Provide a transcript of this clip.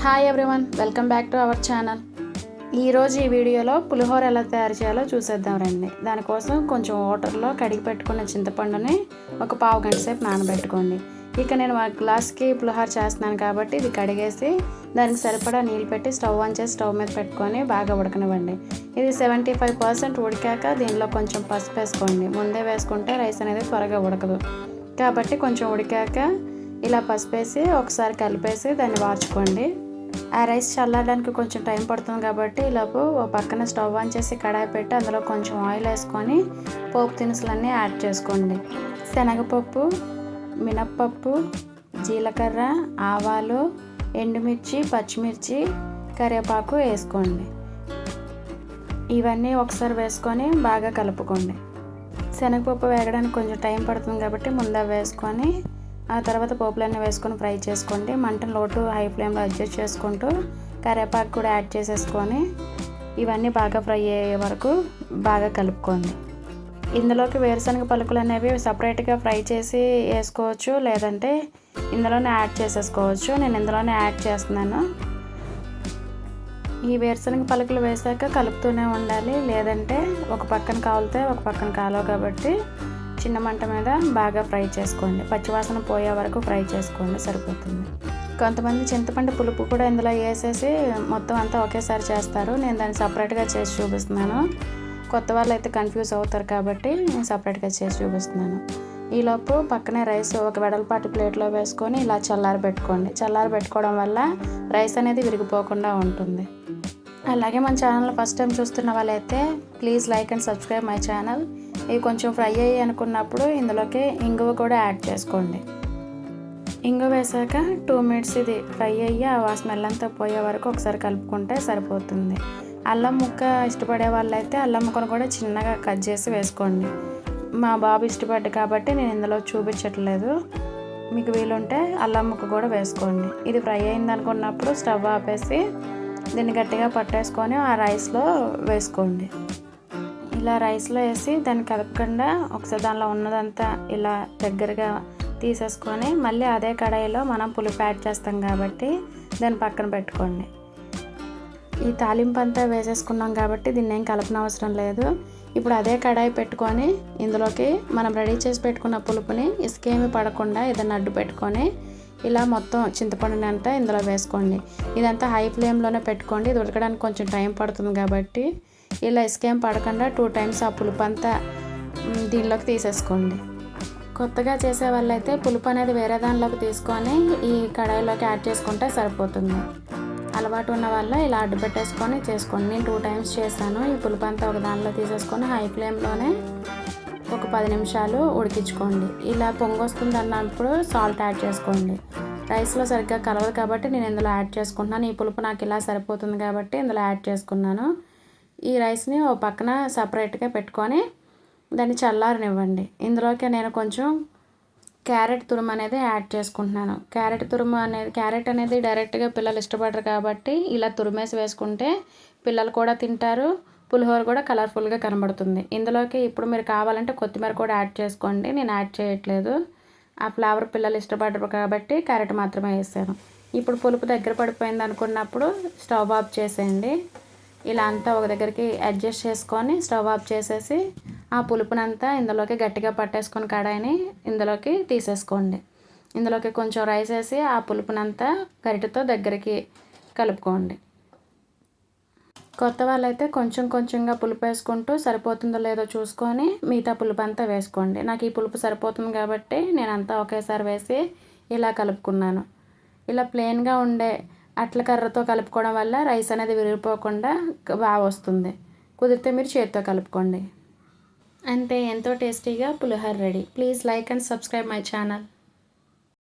Hi everyone, welcome back to our channel. ఈరోజు ఈ వీడియోలో పులిహోర ఎలా తయారు చేయాలో చూసేద్దాం రండి. దానికోసం కొంచెం వాటర్లో కడిగి పెట్టుకున్న చింతపండుని ఒక పావు గంట సేపు నానబెట్టుకోండి. ఇక నేను ఒక గ్లాస్కి పులిహోర చేస్తున్నాను కాబట్టి ఇది కడిగేసి దానికి సరిపడా నీళ్ళు పెట్టి స్టవ్ ఆన్ చేసి స్టవ్ మీద పెట్టుకొని బాగా ఉడకనివ్వండి. ఇది 75% ఉడికాక దీనిలో కొంచెం పసుపు వేసుకోండి. ముందే వేసుకుంటే రైస్ అనేది త్వరగా ఉడకదు కాబట్టి కొంచెం ఉడికాక ఇలా పసుపు వేసి ఒకసారి కలిపేసి దాన్ని వార్చుకోండి. ఆ రైస్ చల్లడానికి కొంచెం టైం పడుతుంది కాబట్టి ఈలోపు పక్కన స్టవ్ ఆన్ చేసి కడాయి పెట్టి అందులో కొంచెం ఆయిల్ వేసుకొని పోపు దినుసులన్నీ యాడ్ చేసుకోండి. శనగపప్పు, మినప్పప్పు, జీలకర్ర, ఆవాలు, ఎండుమిర్చి, పచ్చిమిర్చి, కరివేపాకు వేసుకోండి. ఇవన్నీ ఒకసారి వేసుకొని బాగా కలుపుకోండి. శనగపప్పు వేగడానికి కొంచెం టైం పడుతుంది కాబట్టి ముందే వేసుకొని ఆ తర్వాత పోపులన్నీ వేసుకొని ఫ్రై చేసుకోండి. మంటను లో టు హై ఫ్లేమ్లో అడ్జస్ట్ చేసుకుంటూ కరివేపాకు కూడా యాడ్ చేసేసుకొని ఇవన్నీ బాగా ఫ్రై అయ్యే వరకు బాగా కలుపుకోండి. ఇందులోకి వేరుశనగ పలుకులు అనేవి సపరేట్గా ఫ్రై చేసి వేసుకోవచ్చు, లేదంటే ఇందులోనే యాడ్ చేసేసుకోవచ్చు. నేను ఇందులోనే యాడ్ చేస్తున్నాను. ఈ వేరుశనగ పలుకులు వేసాక కలుపుతూనే ఉండాలి, లేదంటే ఒక పక్కన కాలితే ఒక పక్కన కాలవు కాబట్టి చిన్న మంట మీద బాగా ఫ్రై చేసుకోండి. పచ్చివాసన పోయే వరకు ఫ్రై చేసుకోండి, సరిపోతుంది. కొంతమంది చింతపండు పులుపు కూడా ఇందులో వేసేసి మొత్తం అంతా ఒకేసారి చేస్తారు. నేను దాన్ని సపరేట్గా చేసి చూపిస్తున్నాను. కొత్త వాళ్ళు అయితే కన్ఫ్యూజ్ అవుతారు కాబట్టి నేను సపరేట్గా చేసి చూపిస్తున్నాను. ఈలోపు పక్కనే రైస్ ఒక వెడల్పాటి ప్లేట్లో వేసుకొని ఇలా చల్లారబెట్టుకోండి. చల్లారబెట్టుకోవడం వల్ల రైస్ అనేది విరిగిపోకుండా ఉంటుంది. అలాగే మన ఛానల్ ఫస్ట్ టైం చూస్తున్న వాళ్ళైతే please like and subscribe my channel. ఇవి కొంచెం ఫ్రై అయ్యి అనుకున్నప్పుడు ఇందులోకి ఇంగువ కూడా యాడ్ చేసుకోండి. ఇంగువ వేసాక 2 మినిట్స్ ఇది ఫ్రై అయ్యి ఆ స్మెల్ అంతా పోయే వరకు ఒకసారి కలుపుకుంటే సరిపోతుంది. అల్లం ముక్క ఇష్టపడే వాళ్ళైతే అల్లం ముక్కను కూడా చిన్నగా కట్ చేసి వేసుకోండి. మా బాబు ఇష్టపడ్డు కాబట్టి నేను ఇందులో చూపించట్లేదు. మీకు వీలుంటే అల్లం ముక్క కూడా వేసుకోండి. ఇది ఫ్రై అయింది అనుకున్నప్పుడు స్టవ్ ఆపేసి దీన్ని గట్టిగా పట్టేసుకొని ఆ రైస్లో వేసుకోండి. ఇలా రైస్లో వేసి దాన్ని కలపకుండా ఒకసారి దానిలో ఉన్నదంతా ఇలా దగ్గరగా తీసేసుకొని మళ్ళీ అదే కడాయిలో మనం పులుపు యాడ్ చేస్తాం కాబట్టి దాన్ని పక్కన పెట్టుకోండి. ఈ తాలింపు అంతా వేసేసుకున్నాం కాబట్టి దీన్ని ఏం కలపనవసరం లేదు. ఇప్పుడు అదే కడాయి పెట్టుకొని ఇందులోకి మనం రెడీ చేసి పెట్టుకున్న పులుపుని ఇసుకేమి పడకుండా ఏదైనా అడ్డు పెట్టుకొని ఇలా మొత్తం చింతపండుని అంతా ఇందులో వేసుకోండి. ఇదంతా హై ఫ్లేమ్లోనే పెట్టుకోండి. ఇది ఉడకడానికి కొంచెం టైం పడుతుంది కాబట్టి ఇలా ఇసుకేం పడకుండా 2 టైమ్స్ ఆ పులుపు అంతా దీనిలోకి తీసేసుకోండి. కొత్తగా చేసే వాళ్ళైతే పులుపు అనేది వేరే దానిలోకి తీసుకొని ఈ కడాయిలోకి యాడ్ చేసుకుంటే సరిపోతుంది. అలవాటు ఉన్న వాళ్ళు ఇలా అడ్డు పెట్టేసుకొని చేసుకోండి. నేను 2 టైమ్స్ చేశాను. ఈ పులుపు అంతా ఒక దానిలో తీసేసుకొని హై ఫ్లేమ్లోనే ఒక 10 నిమిషాలు ఉడికించుకోండి. ఇలా పొంగొస్తుంది అన్నప్పుడు సాల్ట్ యాడ్ చేసుకోండి. రైస్లో సరిగ్గా కలవదు కాబట్టి నేను ఇందులో యాడ్ చేసుకుంటున్నాను. ఈ పులుపు నాకు ఇలా సరిపోతుంది కాబట్టి ఇందులో యాడ్ చేసుకున్నాను. ఈ రైస్ని ఓ పక్కన సపరేట్గా పెట్టుకొని దాన్ని చల్లారనివ్వండి. ఇందులోకి నేను కొంచెం క్యారెట్ తురుము అనేది యాడ్ చేసుకుంటున్నాను. క్యారెట్ అనేది డైరెక్ట్గా పిల్లలు ఇష్టపడరు కాబట్టి ఇలా తురిమేసి వేసుకుంటే పిల్లలు కూడా తింటారు, పులిహోర కూడా కలర్ఫుల్గా కనబడుతుంది. ఇందులోకి ఇప్పుడు మీరు కావాలంటే కొత్తిమీర కూడా యాడ్ చేసుకోండి. నేను యాడ్ చేయట్లేదు, ఆ ఫ్లేవర్ పిల్లలు ఇష్టపడరు కాబట్టి క్యారెట్ మాత్రమే వేసాను. ఇప్పుడు పులుపు దగ్గర పడిపోయింది అనుకున్నప్పుడు స్టవ్ ఆఫ్ చేసేయండి. ఇలా అంతా ఒక దగ్గరికి అడ్జస్ట్ చేసుకొని స్టవ్ ఆఫ్ చేసేసి ఆ పులుపునంతా ఇందులోకి గట్టిగా పట్టేసుకొని కడాయిని ఇందులోకి తీసేసుకోండి. ఇందులోకి కొంచెం రైస్ వేసి ఆ పులుపునంతా గరిటెతో దగ్గరికి కలుపుకోండి. కొత్త వాళ్ళైతే కొంచెం కొంచెంగా పులుపు వేసుకుంటూ సరిపోతుందో లేదో చూసుకొని మిగతా పులుపు అంతా వేసుకోండి. నాకు ఈ పులుపు సరిపోతుంది కాబట్టి నేను అంతా ఒకేసారి వేసి ఇలా కలుపుకున్నాను. ఇలా ప్లెయిన్గా ఉండే అట్ల కర్రతో కలుపుకోవడం వల్ల రైస్ అనేది విరిగిపోకుండా బాగా వస్తుంది. కుదిరితే మీరు చేతితో కలుపుకోండి. అంతే, ఎంతో టేస్టీగా పులిహోర ready. Please like and subscribe my channel.